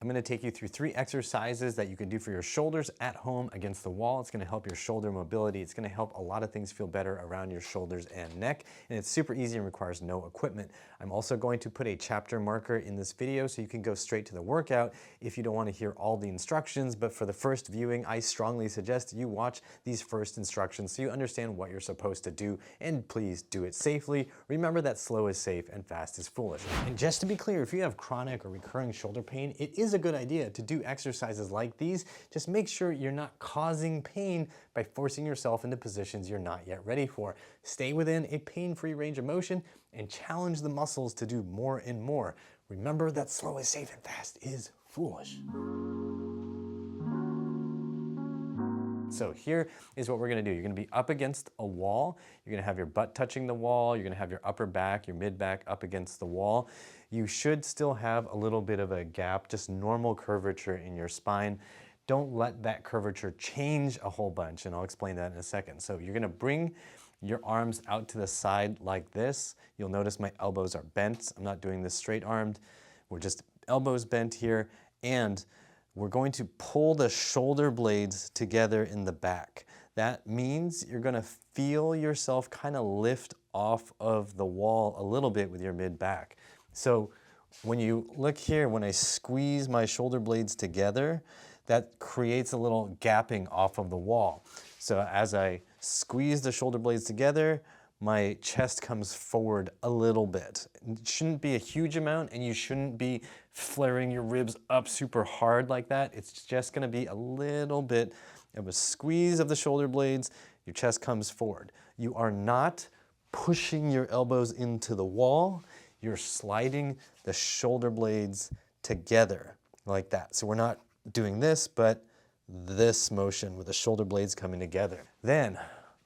I'm going to take you through 3 exercises that you can do for your shoulders at home against the wall. It's going to help your shoulder mobility. It's going to help a lot of things feel better around your shoulders and neck. And it's super easy and requires no equipment. I'm also going to put a chapter marker in this video so you can go straight to the workout if you don't want to hear all the instructions. But for the first viewing, I strongly suggest you watch these first instructions so you understand what you're supposed to do. And please do it safely. Remember that slow is safe and fast is foolish. And just to be clear, if you have chronic or recurring shoulder pain, it is a good idea to do exercises like these. Just make sure you're not causing pain by forcing yourself into positions you're not yet ready for. Stay within a pain-free range of motion and challenge the muscles to do more and more. Remember that slow is safe and fast is foolish. So here is what we're gonna do. You're gonna be up against a wall. You're gonna have your butt touching the wall. You're gonna have your upper back, your mid back up against the wall. You should still have a little bit of a gap, just normal curvature in your spine. Don't let that curvature change a whole bunch, and I'll explain that in a second. So you're gonna bring your arms out to the side like this. You'll notice my elbows are bent. I'm not doing this straight armed. We're just elbows bent here, and we're going to pull the shoulder blades together in the back. That means you're gonna feel yourself kind of lift off of the wall a little bit with your mid-back. So when you look here, when I squeeze my shoulder blades together, that creates a little gapping off of the wall. So as I squeeze the shoulder blades together, my chest comes forward a little bit. It shouldn't be a huge amount, and you shouldn't be flaring your ribs up super hard like that. It's just gonna be a little bit of a squeeze of the shoulder blades. Your chest comes forward. You are not pushing your elbows into the wall. You're sliding the shoulder blades together like that. So we're not doing this, but this motion with the shoulder blades coming together. Then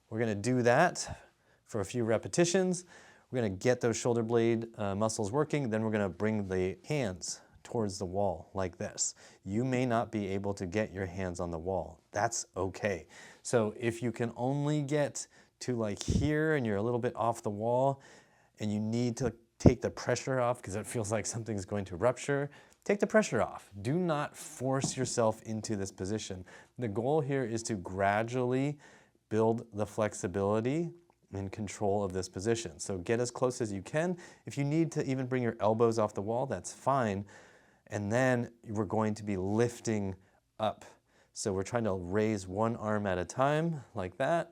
we're gonna do that for a few repetitions. We're gonna get those shoulder blade muscles working, then we're gonna bring the hands towards the wall like this. You may not be able to get your hands on the wall. That's okay. So if you can only get to like here and you're a little bit off the wall and you need to take the pressure off because it feels like something's going to rupture, take the pressure off. Do not force yourself into this position. The goal here is to gradually build the flexibility and control of this position. So get as close as you can. If you need to even bring your elbows off the wall, that's fine. And then we're going to be lifting up. So we're trying to raise one arm at a time like that.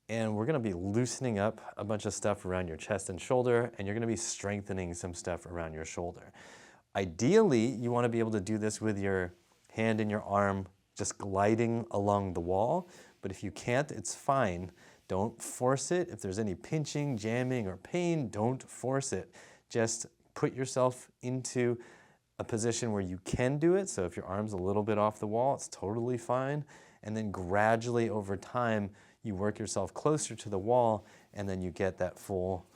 And we're gonna be loosening up a bunch of stuff around your chest and shoulder, and you're gonna be strengthening some stuff around your shoulder. Ideally, you wanna be able to do this with your hand and your arm just gliding along the wall, but if you can't, it's fine. Don't force it. If there's any pinching, jamming, or pain, don't force it. Just put yourself into a position where you can do it. So if your arm's a little bit off the wall, it's totally fine. And then gradually over time, you work yourself closer to the wall, and then you get that full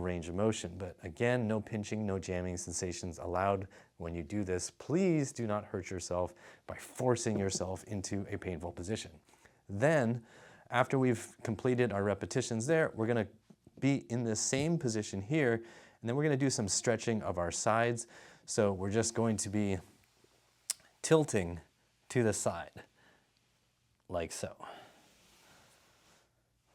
range of motion. But again, no pinching, no jamming sensations allowed when you do this. Please do not hurt yourself by forcing yourself into a painful position. Then, after we've completed our repetitions there, we're gonna be in the same position here, and then we're gonna do some stretching of our sides. So we're just going to be tilting to the side, like so.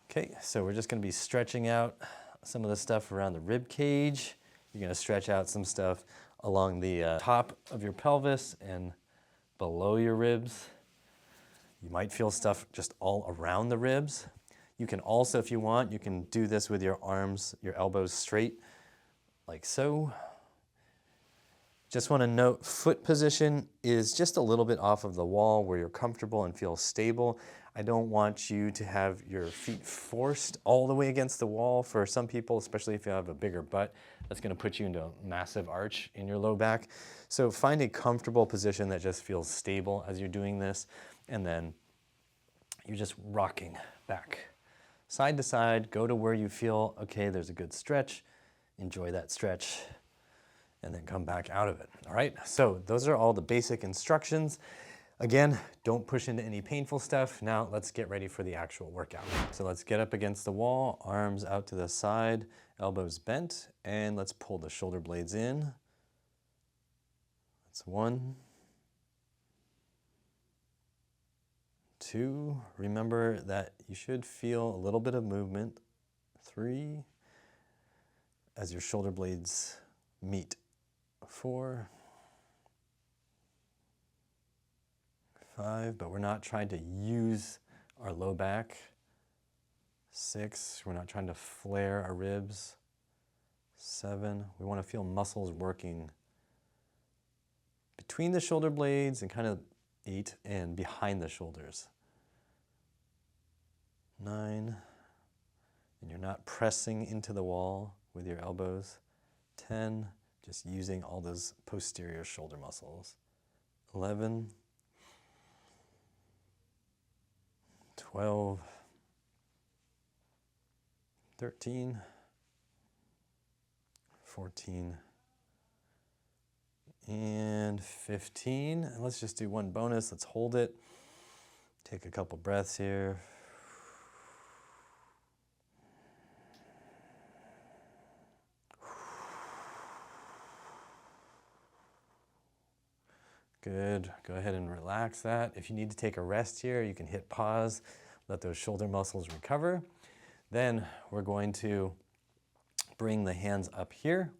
Okay, so we're just gonna be stretching out some of the stuff around the rib cage. You're gonna stretch out some stuff along the top of your pelvis and below your ribs. You might feel stuff just all around the ribs. You can also, if you want, you can do this with your arms, your elbows straight, like so. Just want to note, foot position is just a little bit off of the wall where you're comfortable and feel stable. I don't want you to have your feet forced all the way against the wall. For some people, especially if you have a bigger butt, that's going to put you into a massive arch in your low back. So find a comfortable position that just feels stable as you're doing this, and then you're just rocking back side to side. Go to where you feel, okay, there's a good stretch. Enjoy that stretch, and then come back out of it. All right, so those are all the basic instructions. Again, don't push into any painful stuff. Now let's get ready for the actual workout. So let's get up against the wall, arms out to the side, elbows bent, and let's pull the shoulder blades in. Let's That's 1, 2. Remember that you should feel a little bit of movement. 3, as your shoulder blades meet. 4, 5, but we're not trying to use our low back. 6, we're not trying to flare our ribs. 7, we want to feel muscles working between the shoulder blades and kind of 8, and behind the shoulders. 9, and you're not pressing into the wall with your elbows. 10, just using all those posterior shoulder muscles. 11, 12, 13, 14, and 15. And let's just do one bonus. Let's hold it. Take a couple breaths here. Good. Go ahead and relax that. If you need to take a rest here, you can hit pause, let those shoulder muscles recover. Then we're going to bring the hands up here,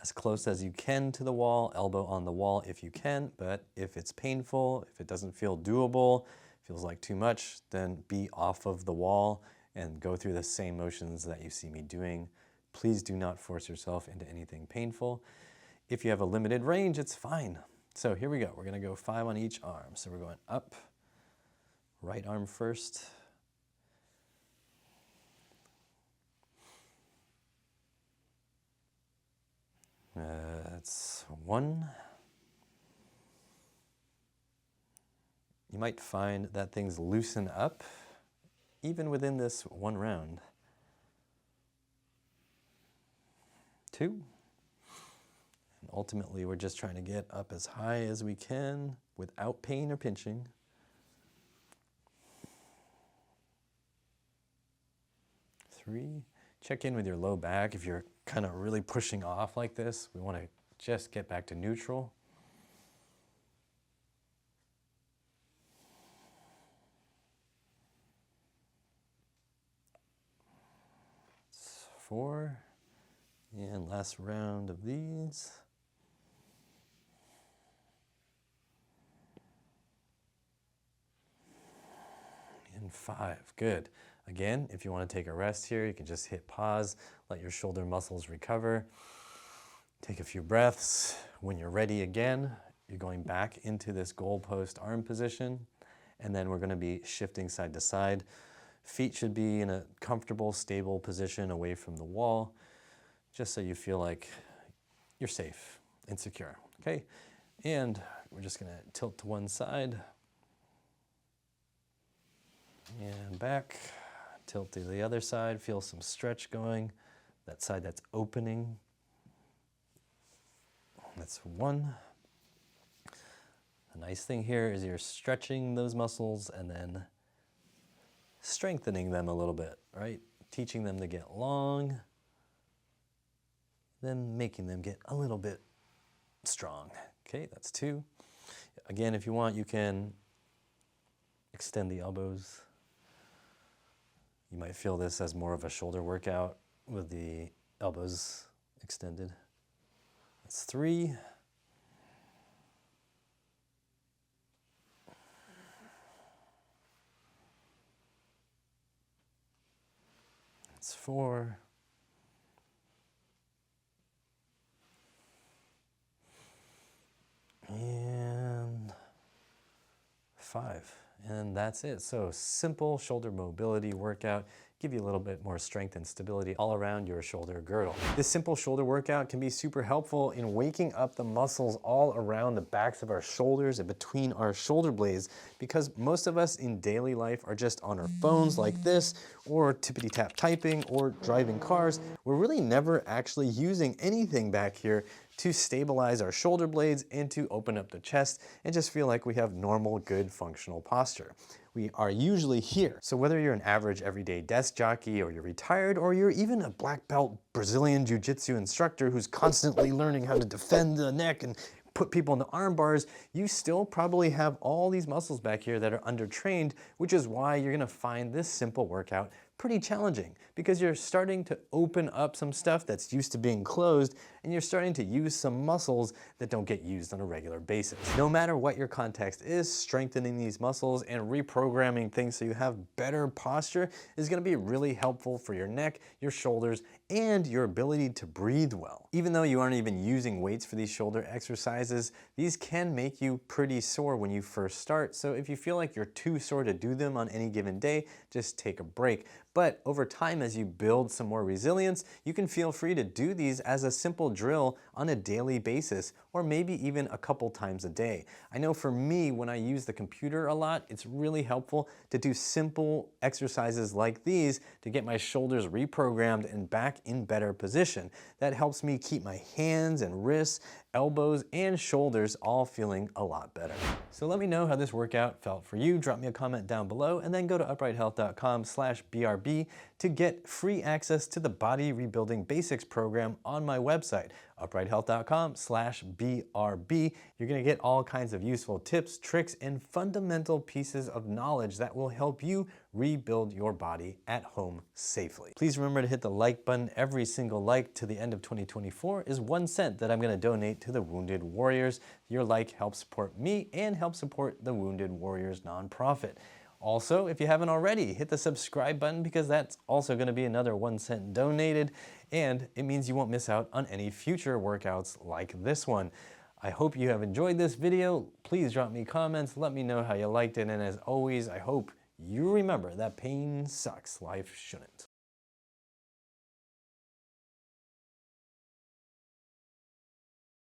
as close as you can to the wall, elbow on the wall if you can, but if it's painful, if it doesn't feel doable, feels like too much, then be off of the wall and go through the same motions that you see me doing. Please do not force yourself into anything painful. If you have a limited range, it's fine. So here we go. We're going to go 5 on each arm. So we're going up, right arm first. That's 1. You might find that things loosen up even within this one round. 2. And ultimately, we're just trying to get up as high as we can without pain or pinching. 3. Check in with your low back. If you're kind of really pushing off like this, we want to just get back to neutral. 4. And last round of these. And 5. Good. Again, if you want to take a rest here, you can just hit pause, let your shoulder muscles recover. Take a few breaths. When you're ready again, you're going back into this goalpost arm position, and then we're going to be shifting side to side. Feet should be in a comfortable, stable position away from the wall, just so you feel like you're safe and secure, okay? And we're just going to tilt to one side and back. Tilt to the other side, feel some stretch going. That side that's opening. That's 1. The nice thing here is you're stretching those muscles and then strengthening them a little bit, right? Teaching them to get long, then making them get a little bit strong. Okay, that's 2. Again, if you want, you can extend the elbows. You might feel this as more of a shoulder workout with the elbows extended. That's 3. That's 4. And 5. And that's it. So simple shoulder mobility workout. Give you a little bit more strength and stability all around your shoulder girdle. This simple shoulder workout can be super helpful in waking up the muscles all around the backs of our shoulders and between our shoulder blades, because most of us in daily life are just on our phones like this, or tippity-tap typing, or driving cars. We're really never actually using anything back here to stabilize our shoulder blades and to open up the chest and just feel like we have normal, good, functional posture. We are usually here. So whether you're an average everyday desk jockey, or you're retired, or you're even a black belt Brazilian jiu-jitsu instructor who's constantly learning how to defend the neck and put people into arm bars, you still probably have all these muscles back here that are undertrained, which is why you're gonna find this simple workout pretty challenging, because you're starting to open up some stuff that's used to being closed, and you're starting to use some muscles that don't get used on a regular basis. No matter what your context is, strengthening these muscles and reprogramming things so you have better posture is gonna be really helpful for your neck, your shoulders, and your ability to breathe well. Even though you aren't even using weights for these shoulder exercises, these can make you pretty sore when you first start. So if you feel like you're too sore to do them on any given day, just take a break. But over time, as you build some more resilience, you can feel free to do these as a simple drill on a daily basis, or maybe even a couple times a day. I know for me, when I use the computer a lot, it's really helpful to do simple exercises like these to get my shoulders reprogrammed and back in better position. That helps me keep my hands and wrists, elbows, and shoulders all feeling a lot better. So let me know how this workout felt for you. Drop me a comment down below, and then go to uprighthealth.com/BRB to get free access to the Body Rebuilding Basics program on my website, uprighthealth.com/BRB. You're gonna get all kinds of useful tips, tricks, and fundamental pieces of knowledge that will help you rebuild your body at home safely. Please remember to hit the like button. Every single like to the end of 2024 is 1 cent that I'm gonna donate to the Wounded Warriors. Your like helps support me and helps support the Wounded Warriors nonprofit. Also, if you haven't already, hit the subscribe button, because that's also going to be another 1 cent donated, and it means you won't miss out on any future workouts like this one. I hope you have enjoyed this video. Please drop me comments, let me know how you liked it, and as always, I hope you remember that pain sucks, life shouldn't.